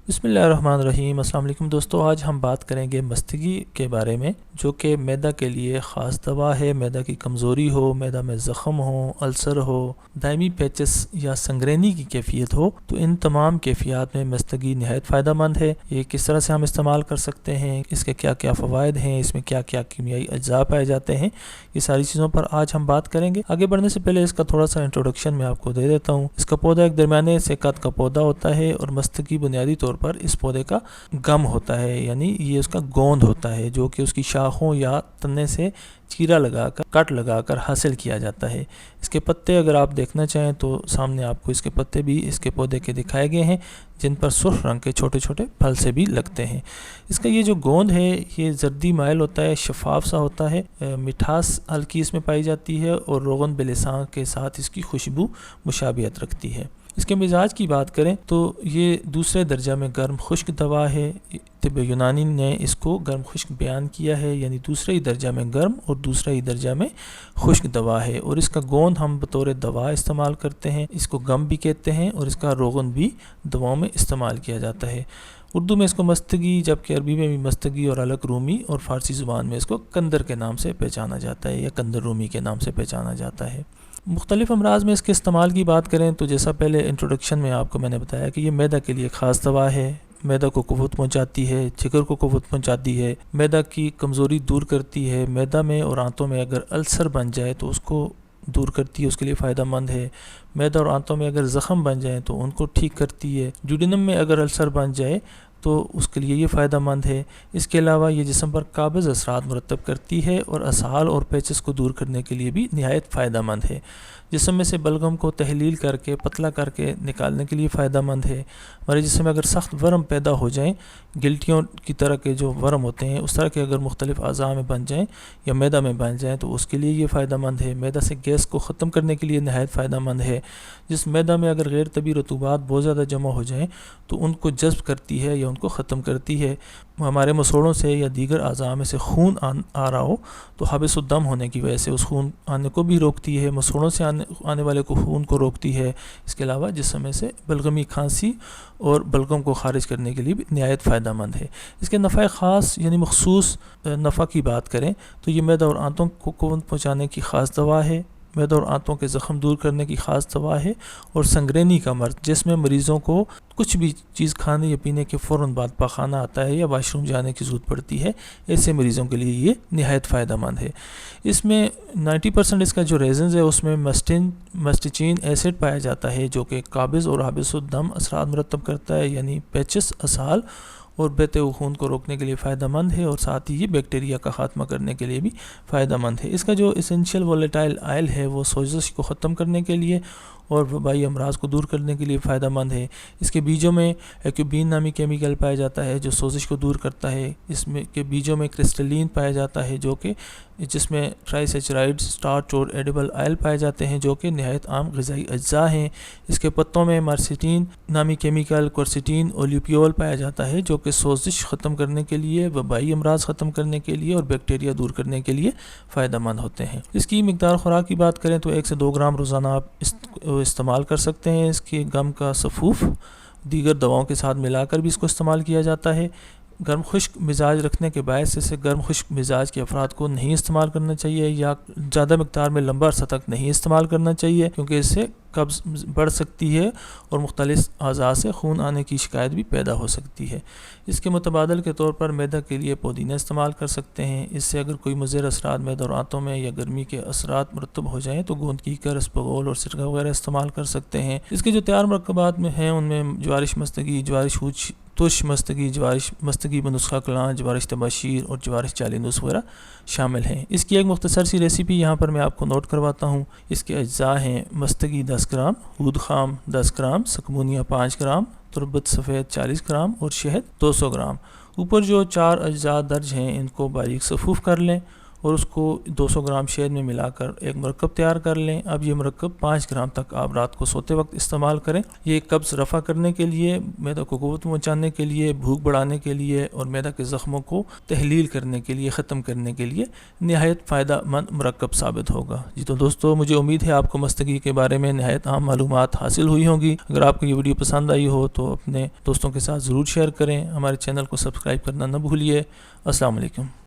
بسم اللہ الرحمن الرحیم۔ السلام علیکم دوستو، آج ہم بات کریں گے مستگی کے بارے میں، جو کہ میدا کے لیے خاص دوا ہے۔ میدا کی کمزوری ہو، میدا میں زخم ہو، السر ہو، دائمی پیچس یا سنگرینی کی کیفیت ہو، تو ان تمام کیفیات میں مستگی نہایت فائدہ مند ہے۔ یہ کس طرح سے ہم استعمال کر سکتے ہیں، اس کے کیا کیا فوائد ہیں، اس میں کیا کیا کیمیائی اجزاء پائے جاتے ہیں، یہ ساری چیزوں پر آج ہم بات کریں گے۔ آگے بڑھنے سے پہلے اس کا تھوڑا سا انٹروڈکشن میں آپ کو دے دیتا ہوں۔ اس کا پودا ایک درمیانے سے قد کا پودا ہوتا ہے، اور مستگی بنیادی طور پر اس پودے کا گم ہوتا ہے، یعنی یہ اس کا گوند ہوتا ہے، جو کہ اس کی شاخوں یا تنے سے چیرا لگا کر کٹ لگا کر حاصل کیا جاتا ہے۔ اس کے پتے اگر آپ دیکھنا چاہیں تو سامنے آپ کو اس کے پتے بھی اس کے پودے کے دکھائے گئے ہیں، جن پر سرخ رنگ کے چھوٹے چھوٹے پھل سے بھی لگتے ہیں۔ اس کا یہ جو گوند ہے یہ زردی مائل ہوتا ہے، شفاف سا ہوتا ہے، مٹھاس ہلکی اس میں پائی جاتی ہے، اور روغن بلسان کے ساتھ اس کی خوشبو مشابہت رکھتی ہے۔ اس کے مزاج کی بات کریں تو یہ دوسرے درجہ میں گرم خشک دوا ہے۔ طب یونانی نے اس کو گرم خشک بیان کیا ہے، یعنی دوسرے ہی درجہ میں گرم اور دوسرے ہی درجہ میں خشک دوا ہے، اور اس کا گوند ہم بطور دوا استعمال کرتے ہیں۔ اس کو گم بھی کہتے ہیں، اور اس کا روغن بھی دواؤں میں استعمال کیا جاتا ہے۔ اردو میں اس کو مستگی، جبکہ عربی میں بھی مستگی اور الگ رومی اور فارسی زبان میں اس کو کندر کے نام سے پہچانا جاتا ہے، یا کندر رومی کے نام سے پہچانا جاتا ہے۔ مختلف امراض میں اس کے استعمال کی بات کریں تو جیسا پہلے انٹروڈکشن میں آپ کو میں نے بتایا کہ یہ میدا کے لیے خاص دوا ہے۔ میدا کو قوت پہنچاتی ہے، جگر کو قوت پہنچاتی ہے، میدا کی کمزوری دور کرتی ہے، میدا میں اور آنتوں میں اگر السر بن جائے تو اس کو دور کرتی ہے، اس کے لیے فائدہ مند ہے۔ میدا اور آنتوں میں اگر زخم بن جائیں تو ان کو ٹھیک کرتی ہے۔ جوڈینم میں اگر السر بن جائے تو اس کے لیے یہ فائدہ مند ہے۔ اس کے علاوہ یہ جسم پر قابض اثرات مرتب کرتی ہے، اور اسہال اور پیچس کو دور کرنے کے لیے بھی نہایت فائدہ مند ہے۔ جسم میں سے بلغم کو تحلیل کر کے پتلا کر کے نکالنے کے لیے فائدہ مند ہے۔ ہمارے جسم میں اگر سخت ورم پیدا ہو جائیں، گلٹیوں کی طرح کے جو ورم ہوتے ہیں اس طرح کے اگر مختلف اعضاء میں بن جائیں یا میدا میں بن جائیں تو اس کے لیے یہ فائدہ مند ہے۔ میدا سے گیس کو ختم کرنے کے لیے نہایت فائدہ مند ہے۔ جس میدا میں اگر غیر طبیعی رطوبات بہت زیادہ جمع ہو جائیں تو ان کو جذب کرتی ہے یا ان کو ختم کرتی ہے۔ ہمارے مسوڑوں سے یا دیگر اعضاء میں سے خون آ رہا ہو تو حبس الدم ہونے کی وجہ سے اس خون آنے کو بھی روکتی ہے، مسوڑوں سے آنے والے کو خون کو روکتی ہے۔ اس کے علاوہ جسم میں سے بلغمی کھانسی اور بلغم کو خارج کرنے کے لیے بھی نہایت فائدہ مند ہے۔ اس کے نفع خاص یعنی مخصوص نفع کی بات کریں تو یہ میدا اور آنتوں کو قوت پہنچانے کی خاص دوا ہے، میدا اور آنتوں کے زخم دور کرنے کی خاص دوا ہے، اور سنگرینی کا مرض جس میں مریضوں کو کچھ بھی چیز کھانے یا پینے کے فوراً بعد پاخانہ آتا ہے یا واش روم جانے کی ضرورت پڑتی ہے، ایسے مریضوں کے لیے یہ نہایت فائدہ مند ہے۔ اس میں 90% اس کا جو ریزنز ہے اس میں مسٹچین ایسڈ پایا جاتا ہے، جو کہ قابض اور حابس الدم اثرات مرتب کرتا ہے، یعنی پیچس، اسہال اور بہتے ہوئے خون کو روکنے کے لیے فائدہ مند ہے، اور ساتھ ہی یہ بیکٹیریا کا خاتمہ کرنے کے لیے بھی فائدہ مند ہے۔ اس کا جو اسینشیل وولیٹائل آئل ہے وہ سوزش کو ختم کرنے کے لیے اور وبائی امراض کو دور کرنے کے لیے فائدہ مند ہے۔ اس کے بیجوں میں ایکوبین نامی کیمیکل پایا جاتا ہے جو سوزش کو دور کرتا ہے۔ اس میں کے بیجوں میں کرسٹلین پایا جاتا ہے جو کہ جس میں ٹرائی سیچرائڈ سٹارچ اور ایڈیبل آئل پائے جاتے ہیں، جو کہ نہایت عام غذائی اجزاء ہیں۔ اس کے پتوں میں مارسیٹین نامی کیمیکل کورسیٹین اولیپیول پایا جاتا ہے، جو کہ سوزش ختم کرنے کے لیے، وبائی امراض ختم کرنے کے لیے اور بیکٹیریا دور کرنے کے لیے فائدہ مند ہوتے ہیں۔ اس کی مقدار خوراک کی بات کریں تو 1 سے 2 گرام روزانہ آپ استعمال کر سکتے ہیں۔ اس کے گم کا سفوف دیگر دواؤں کے ساتھ ملا کر بھی اس کو استعمال کیا جاتا ہے۔ گرم خشک مزاج رکھنے کے باعث اسے گرم خشک مزاج کے افراد کو نہیں استعمال کرنا چاہیے، یا زیادہ مقدار میں لمبا عرصہ تک نہیں استعمال کرنا چاہیے، کیونکہ اس سے قبض بڑھ سکتی ہے اور مختلف اعضاء سے خون آنے کی شکایت بھی پیدا ہو سکتی ہے۔ اس کے متبادل کے طور پر میدا کے لیے پودینہ استعمال کر سکتے ہیں۔ اس سے اگر کوئی مضر اثرات میدا اور آنتوں میں یا گرمی کے اثرات مرتب ہو جائیں تو گوند کیکر، اسپغول اور سرکہ وغیرہ استعمال کر سکتے ہیں۔ اس کے جو تیار مرکبات میں ہیں ان میں جوارش مستگی، جوارش ہوچ تش مستگی، جوارش مستگی بنسخہ کلاں، جوارش تباشیر اور جوارش چالینوس وغیرہ شامل ہیں۔ اس کی ایک مختصر سی ریسیپی یہاں پر میں آپ کو نوٹ کرواتا ہوں۔ اس کے اجزاء ہیں مستگی 10 گرام، عود خام 10 گرام، سکمونیا 5 گرام، تربت سفید 40 گرام اور شہد 200 گرام۔ اوپر جو 4 اجزاء درج ہیں ان کو باریک صفوف کر لیں اور اس کو 200 گرام شہد میں ملا کر ایک مرکب تیار کر لیں۔ اب یہ مرکب 5 گرام تک آپ رات کو سوتے وقت استعمال کریں۔ یہ قبض رفع کرنے کے لیے، معدہ کو قوت پہنچانے کے لیے، بھوک بڑھانے کے لیے اور معدہ کے زخموں کو تحلیل کرنے کے لیے، ختم کرنے کے لیے نہایت فائدہ مند مرکب ثابت ہوگا۔ جی تو دوستو، مجھے امید ہے آپ کو مستگی کے بارے میں نہایت اہم معلومات حاصل ہوئی ہوں گی۔ اگر آپ کو یہ ویڈیو پسند آئی ہو تو اپنے دوستوں کے ساتھ ضرور شیئر کریں۔ ہمارے چینل کو سبسکرائب کرنا نہ بھولیے۔ السلام علیکم۔